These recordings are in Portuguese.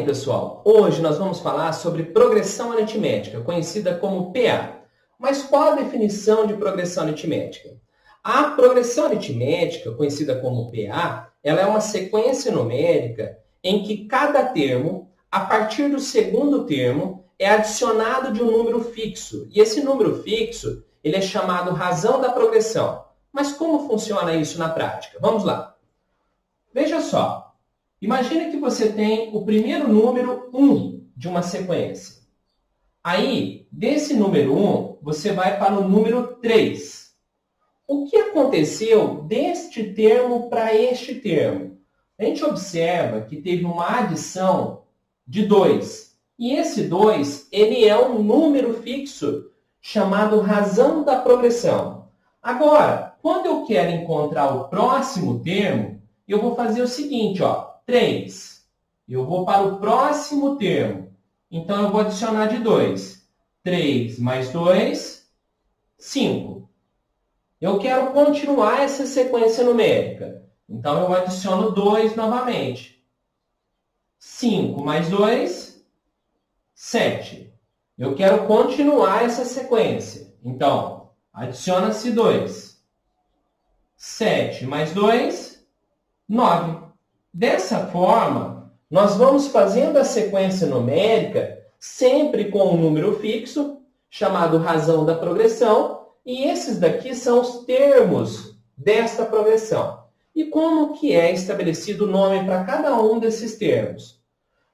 pessoal, hoje nós vamos falar sobre progressão aritmética, conhecida como PA. Mas qual a definição de progressão aritmética? A progressão aritmética, conhecida como PA, ela é uma sequência numérica em que cada termo, a partir do segundo termo, é adicionado de um número fixo. E esse número fixo, ele é chamado razão da progressão. Mas como funciona isso na prática? Vamos lá. Veja só. Imagine que você tem o primeiro número 1 de uma sequência. Aí, desse número 1, você vai para o número 3. O que aconteceu deste termo para este termo? A gente observa que teve uma adição de 2. E esse 2, ele é um número fixo chamado razão da progressão. Agora, quando eu quero encontrar o próximo termo, eu vou fazer o seguinte, 3. Eu vou para o próximo termo. Então, eu vou adicionar de 2. 3 mais 2, 5. Eu quero continuar essa sequência numérica. Então, eu adiciono 2 novamente. 5 mais 2, 7. Eu quero continuar essa sequência. Então, adiciona-se 2. 7 mais 2, 9. Dessa forma, nós vamos fazendo a sequência numérica sempre com um número fixo, chamado razão da progressão, e esses daqui são os termos desta progressão. E como que é estabelecido o nome para cada um desses termos?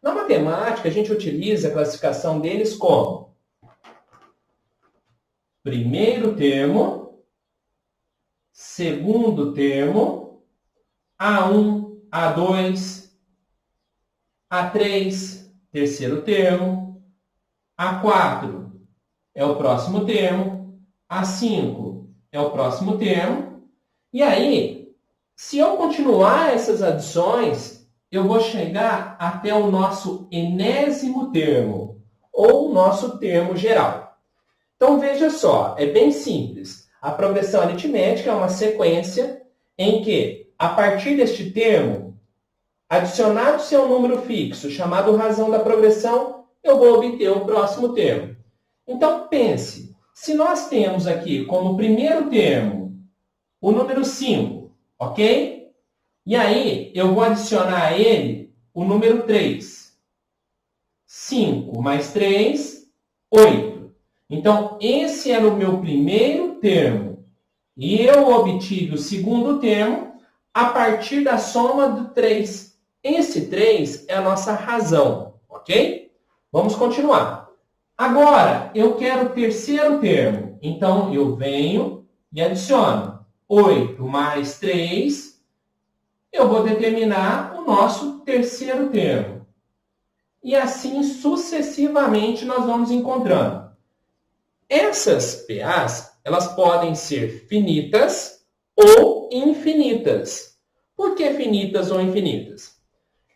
Na matemática, a gente utiliza a classificação deles como primeiro termo, segundo termo, A1, A2, A3, terceiro termo, A4 é o próximo termo, A5 é o próximo termo. E aí, se eu continuar essas adições, eu vou chegar até o nosso enésimo termo, ou o nosso termo geral. Então, veja só, é bem simples. A progressão aritmética é uma sequência em que, a partir deste termo, adicionado-se a um número fixo, chamado razão da progressão, eu vou obter o próximo termo. Então, pense, se nós temos aqui como primeiro termo o número 5, ok? E aí, eu vou adicionar a ele o número 3. 5 mais 3, 8. Então, esse era o meu primeiro termo. E eu obtive o segundo termo a partir da soma do 3. Esse 3 é a nossa razão, ok? Vamos continuar. Agora, eu quero o terceiro termo. Então, eu venho e adiciono 8 mais 3. Eu vou determinar o nosso terceiro termo. E assim, sucessivamente, nós vamos encontrando. Essas PAs, elas podem ser finitas ou infinitas. Por que finitas ou infinitas?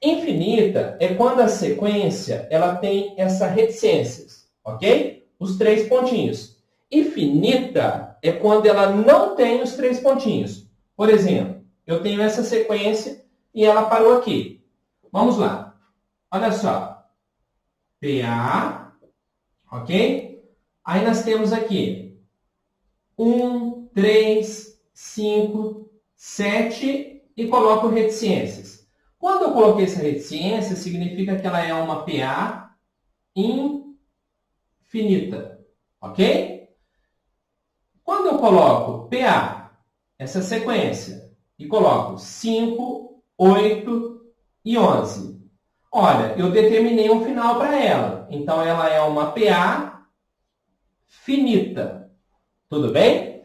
Infinita é quando a sequência ela tem essas reticências, ok? Os 3 pontinhos. Infinita é quando ela não tem os 3 pontinhos. Por exemplo, eu tenho essa sequência e ela parou aqui. Vamos lá. Olha só. PA, ok? Aí nós temos aqui 1, 3, 5, 7 e coloco reticências. Quando eu coloquei essa reticência, significa que ela é uma PA infinita, ok? Quando eu coloco PA, essa sequência, e coloco 5, 8 e 11, olha, eu determinei um final para ela. Então, ela é uma PA finita. Tudo bem?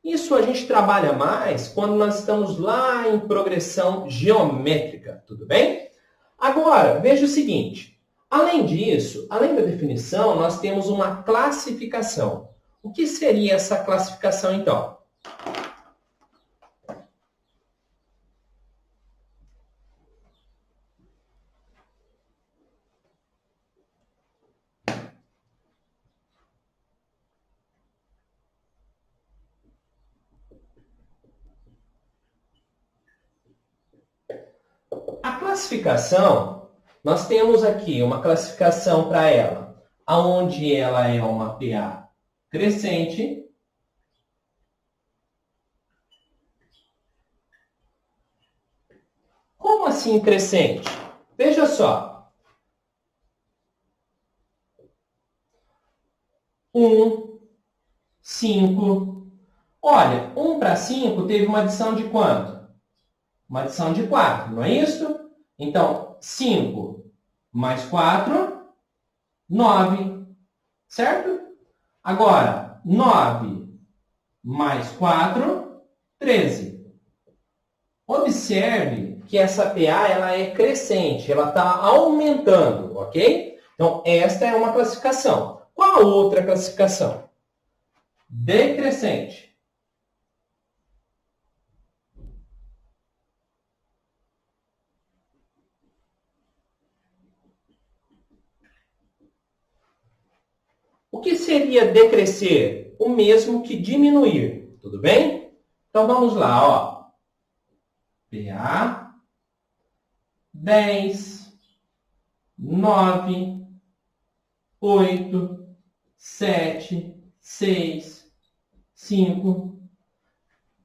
Isso a gente trabalha mais quando nós estamos lá em progressão geométrica. Tudo bem? Agora, veja o seguinte. Além disso, além da definição, nós temos uma classificação. O que seria essa classificação, então? A classificação, nós temos aqui uma classificação para ela, onde ela é uma PA crescente. Como assim crescente? Veja só. 1, 5. Olha, 1 para 5 teve uma adição de quanto? Uma adição de 4, não é isso? Então, 5 mais 4, 9. Certo? Agora, 9 mais 4, 13. Observe que essa PA ela é crescente, ela está aumentando, ok? Então, esta é uma classificação. Qual a outra classificação? Decrescente. O que seria decrescer? O mesmo que diminuir, tudo bem? Então, vamos lá, ó. PA 10, 9, 8, 7, 6, 5.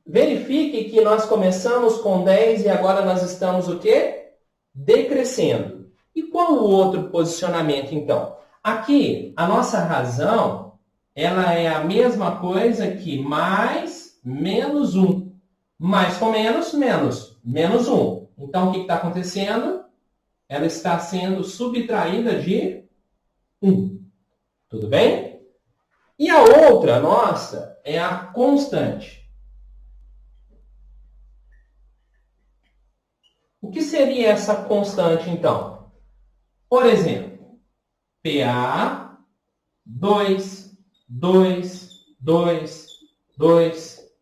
Verifique que nós começamos com 10 e agora nós estamos o quê? Decrescendo. E qual o outro posicionamento, então? Aqui, a nossa razão, ela é a mesma coisa que mais, menos 1. Mais com menos, menos 1. Então, o que está acontecendo? Ela está sendo subtraída de 1. Tudo bem? E a outra, nossa, é a constante. O que seria essa constante, então? Por exemplo, PA 2, 2, 2, 2.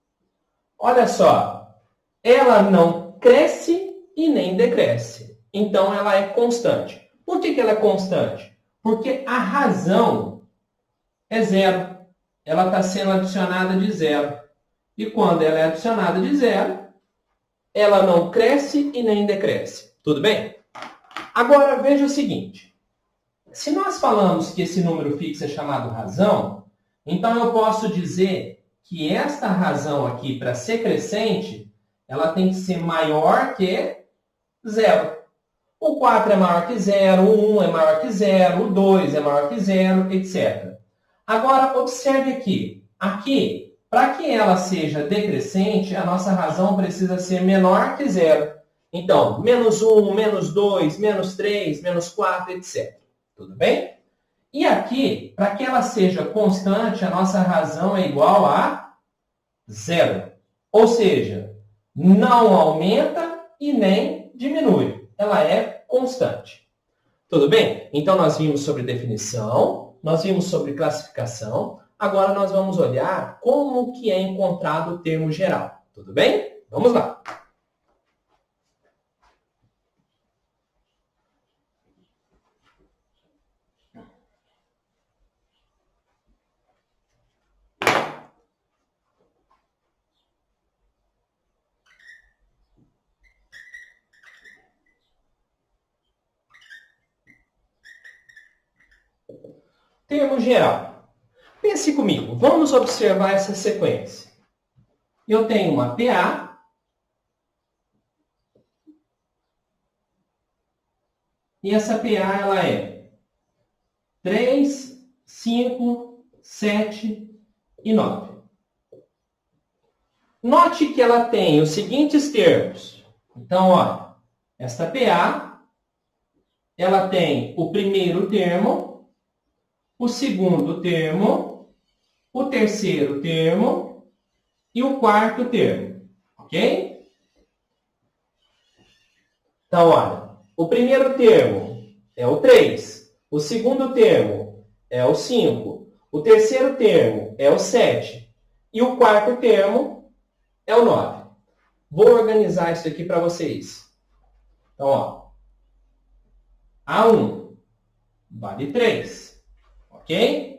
Olha só, ela não cresce e nem decresce. Então, ela é constante. Por que ela é constante? Porque a razão é zero. Ela está sendo adicionada de zero. E quando ela é adicionada de zero, ela não cresce e nem decresce. Tudo bem? Agora, veja o seguinte. Se nós falamos que esse número fixo é chamado razão, então eu posso dizer que esta razão aqui, para ser crescente, ela tem que ser maior que zero. O 4 é maior que zero, o 1 é maior que zero, o 2 é maior que zero, etc. Agora, observe aqui. Aqui, para que ela seja decrescente, a nossa razão precisa ser menor que zero. Então, menos 1, menos 2, menos 3, menos 4, etc. Tudo bem? E aqui, para que ela seja constante, a nossa razão é igual a zero. Ou seja, não aumenta e nem diminui. Ela é constante. Tudo bem? Então, nós vimos sobre definição, nós vimos sobre classificação. Agora, nós vamos olhar como que é encontrado o termo geral. Tudo bem? Vamos lá. Termo geral. Pense comigo, vamos observar essa sequência. Eu tenho uma PA e essa PA ela é 3, 5, 7 e 9. Note que ela tem os seguintes termos. Então, olha, esta PA ela tem o primeiro termo, o segundo termo, o terceiro termo e o quarto termo, ok? Então, olha, o primeiro termo é o 3, o segundo termo é o 5, o terceiro termo é o 7 e o quarto termo é o 9. Vou organizar isso aqui para vocês. Então, ó, A1 vale 3, ok?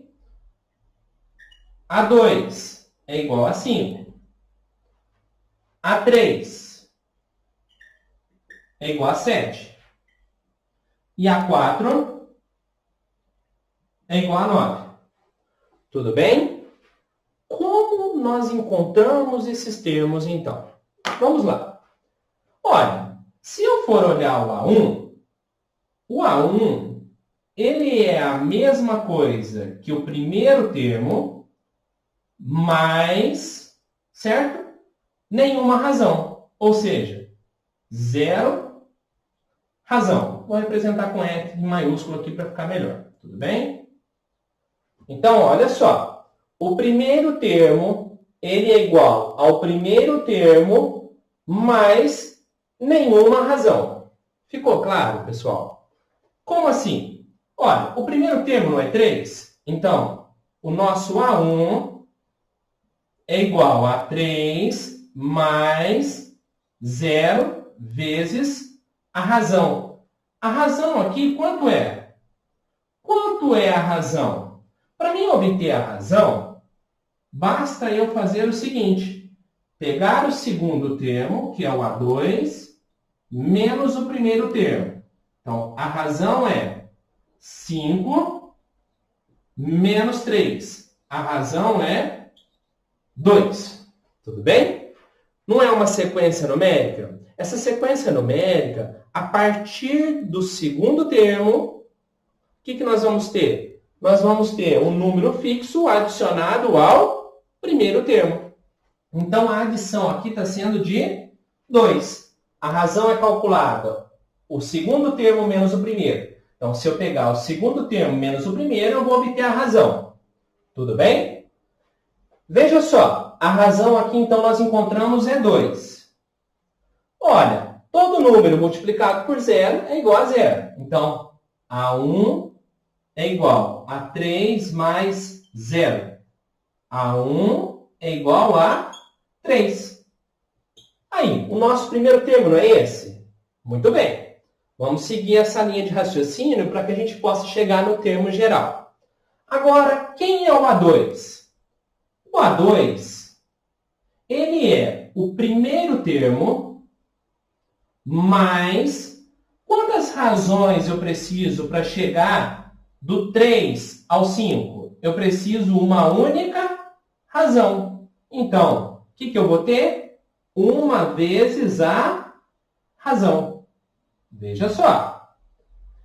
A2 é igual a 5. A3 é igual a 7. E A4 é igual a 9. Tudo bem? Como nós encontramos esses termos, então? Vamos lá. Olha, se eu for olhar o A1, ele é a mesma coisa que o primeiro termo, mais, certo? Nenhuma razão. Ou seja, zero razão. Vou representar com F em maiúsculo aqui para ficar melhor. Tudo bem? Então, olha só. O primeiro termo, ele é igual ao primeiro termo mais nenhuma razão. Ficou claro, pessoal? Como assim? Olha, o primeiro termo não é 3? Então, o nosso A1 é igual a 3 mais 0 vezes a razão. A razão aqui, quanto é? Quanto é a razão? Para mim obter a razão, basta eu fazer o seguinte. Pegar o segundo termo, que é o A2, menos o primeiro termo. Então, a razão é 5 menos 3. A razão é 2. Tudo bem? Não é uma sequência numérica? Essa sequência numérica, a partir do segundo termo, o que nós vamos ter? Nós vamos ter um número fixo adicionado ao primeiro termo. Então, a adição aqui está sendo de 2. A razão é calculada o segundo termo menos o primeiro. Então, se eu pegar o segundo termo menos o primeiro, eu vou obter a razão. Tudo bem? Veja só, a razão aqui, então, nós encontramos é 2. Olha, todo número multiplicado por 0 é igual a 0. Então, A1 é igual a 3 mais 0. A1 é igual a 3. Aí, o nosso primeiro termo não é esse? Muito bem. Vamos seguir essa linha de raciocínio para que a gente possa chegar no termo geral. Agora, quem é o A2? O A2, ele é o primeiro termo mais quantas razões eu preciso para chegar do 3 ao 5? Eu preciso uma única razão. Então, o que eu vou ter? 1 vezes a razão. Veja só.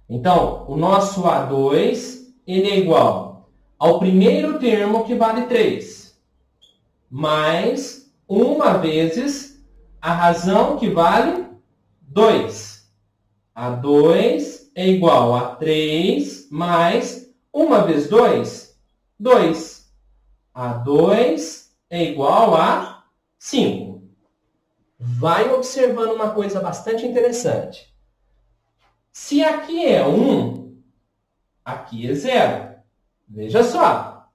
Então, o nosso A2, ele é igual ao primeiro termo, que vale 3, mais 1 vezes a razão, que vale 2. A2 é igual a 3 mais 1 vezes 2, 2. A2 é igual a 5. Vai observando uma coisa bastante interessante. Se aqui é 1, aqui é 0. Veja só.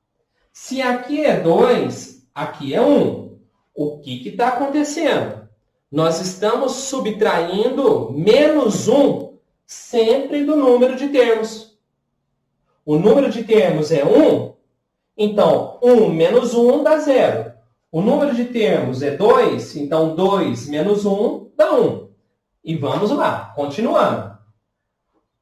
Se aqui é 2, aqui é 1. O que está acontecendo? Nós estamos subtraindo menos 1 sempre do número de termos. O número de termos é 1, então 1 menos 1 dá 0. O número de termos é 2, então 2 menos 1 dá 1. E vamos lá, continuando.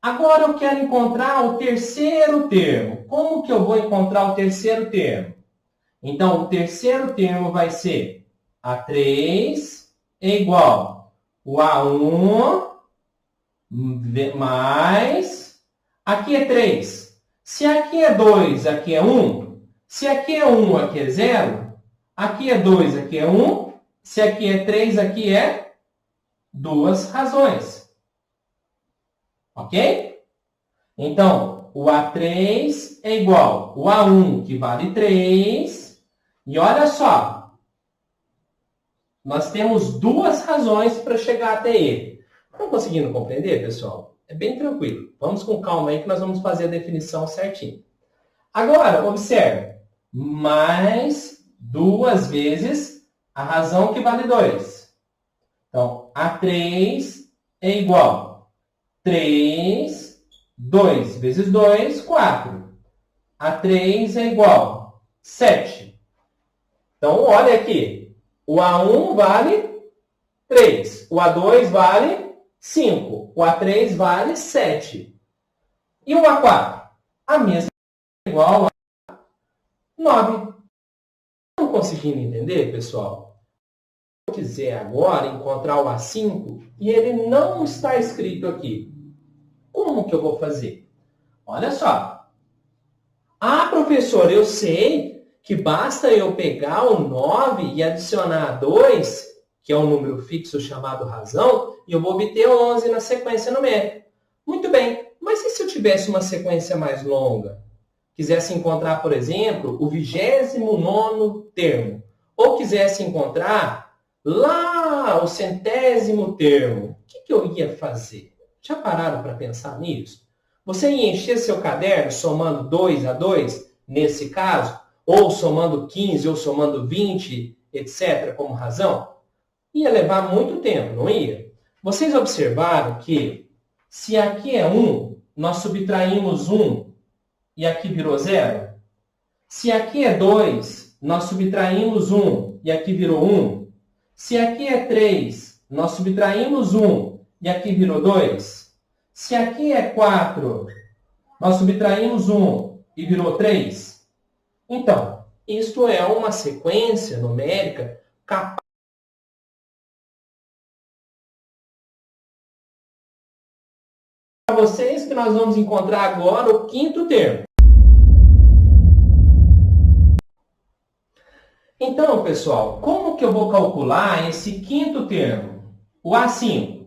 Agora eu quero encontrar o terceiro termo. Como que eu vou encontrar o terceiro termo? Então, o terceiro termo vai ser A3 é igual o A1 mais... Aqui é 3. Se aqui é 2, aqui é 1. Se aqui é 1, aqui é 0. Aqui é 2, aqui é 1. Se aqui é 3, aqui é 2 razões. Ok? Então, o A3 é igual o A1, que vale 3. E olha só, nós temos 2 razões para chegar até ele. Estão conseguindo compreender, pessoal? É bem tranquilo. Vamos com calma aí que nós vamos fazer a definição certinho. Agora, observe. Mais 2 vezes a razão, que vale 2. Então, A3 é igual 3, 2 vezes 2, 4. A3 é igual 7. Então, olha aqui. O A1 vale 3. O A2 vale 5. O A3 vale 7. E o A4? A mesma é igual a 9. Estão conseguindo entender, pessoal? Se eu quiser agora encontrar o A5 e ele não está escrito aqui, como que eu vou fazer? Olha só. Ah, professor, eu sei que basta eu pegar o 9 e adicionar 2, que é um número fixo chamado razão, e eu vou obter 11 na sequência numérica. Muito bem, mas e se eu tivesse uma sequência mais longa? Quisesse encontrar, por exemplo, o 29º termo, ou quisesse encontrar lá o 100º termo, o que eu ia fazer? Já pararam para pensar nisso? Você ia encher seu caderno somando 2 a 2, nesse caso, ou somando 15, ou somando 20, etc., como razão? Ia levar muito tempo, não ia? Vocês observaram que, se aqui é 1, nós subtraímos 1 e aqui virou 0? Se aqui é 2, nós subtraímos 1 e aqui virou 1? Se aqui é 3, nós subtraímos 1 e aqui virou 2? Se aqui é 4, nós subtraímos 1 e virou 3? Então, isto é uma sequência numérica capaz para vocês que nós vamos encontrar agora o 5º termo. Então, pessoal, como que eu vou calcular esse 5º termo? O A5.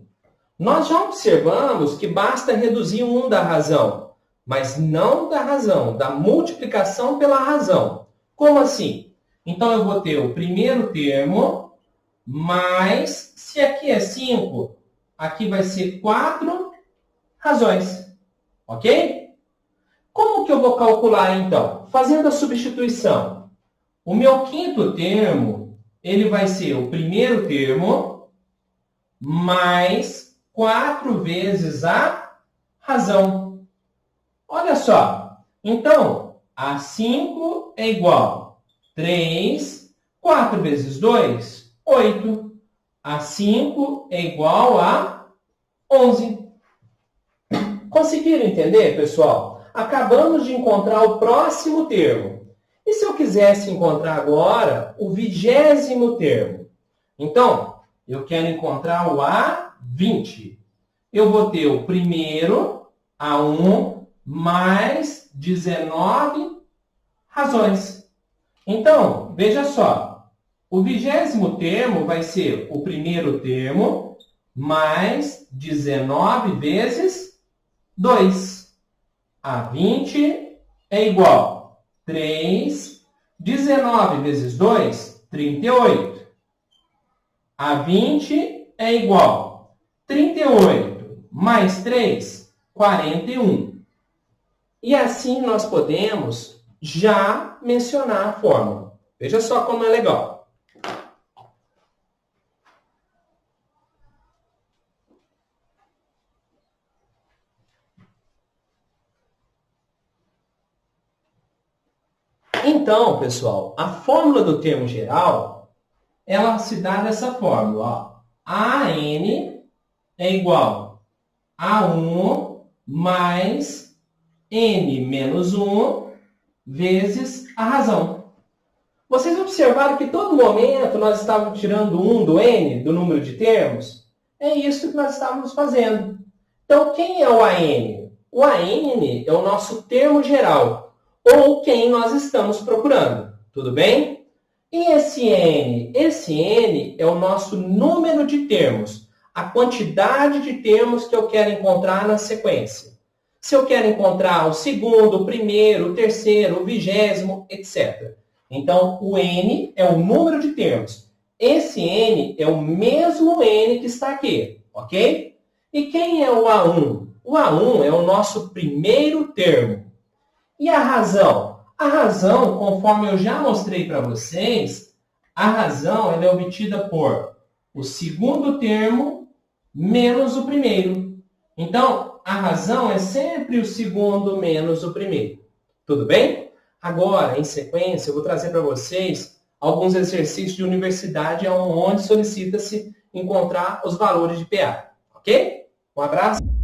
Nós já observamos que basta reduzir 1 da razão, mas não da razão, da multiplicação pela razão. Como assim? Então, eu vou ter o primeiro termo, mais, se aqui é 5, aqui vai ser 4 razões. Ok? Como que eu vou calcular, então? Fazendo a substituição. O meu 5º termo, ele vai ser o primeiro termo mais 4 vezes a razão. Olha só. Então, A5 é igual a 3, 4 vezes 2, 8. A5 é igual a 11. Conseguiram entender, pessoal? Acabamos de encontrar o próximo termo. E se eu quisesse encontrar agora o 20º termo? Então, eu quero encontrar o A20. Eu vou ter o primeiro, A1, mais 19 razões. Então, veja só. O 20º termo vai ser o primeiro termo mais 19 vezes 2. A20 é igual a 3, 19 vezes 2, 38. A20 é igual a 38 mais 3, 41. E assim nós podemos já mencionar a fórmula. Veja só como é legal. Então, pessoal, a fórmula do termo geral, ela se dá dessa fórmula. Ó. AN é igual a 1 mais N menos 1 vezes a razão. Vocês observaram que todo momento nós estávamos tirando 1 do N, do número de termos? É isso que nós estávamos fazendo. Então, quem é o AN? O AN é o nosso termo geral, ou quem nós estamos procurando. Tudo bem? E esse N? Esse N é o nosso número de termos, a quantidade de termos que eu quero encontrar na sequência. Se eu quero encontrar o segundo, o primeiro, o terceiro, o 20º, etc. Então, o N é o número de termos. Esse N é o mesmo N que está aqui, ok? E quem é o A1? O A1 é o nosso primeiro termo. E a razão? A razão, conforme eu já mostrei para vocês, a razão ela é obtida por o segundo termo menos o primeiro. Então, a razão é sempre o segundo menos o primeiro. Tudo bem? Agora, em sequência, eu vou trazer para vocês alguns exercícios de universidade onde solicita-se encontrar os valores de PA. Ok? Um abraço.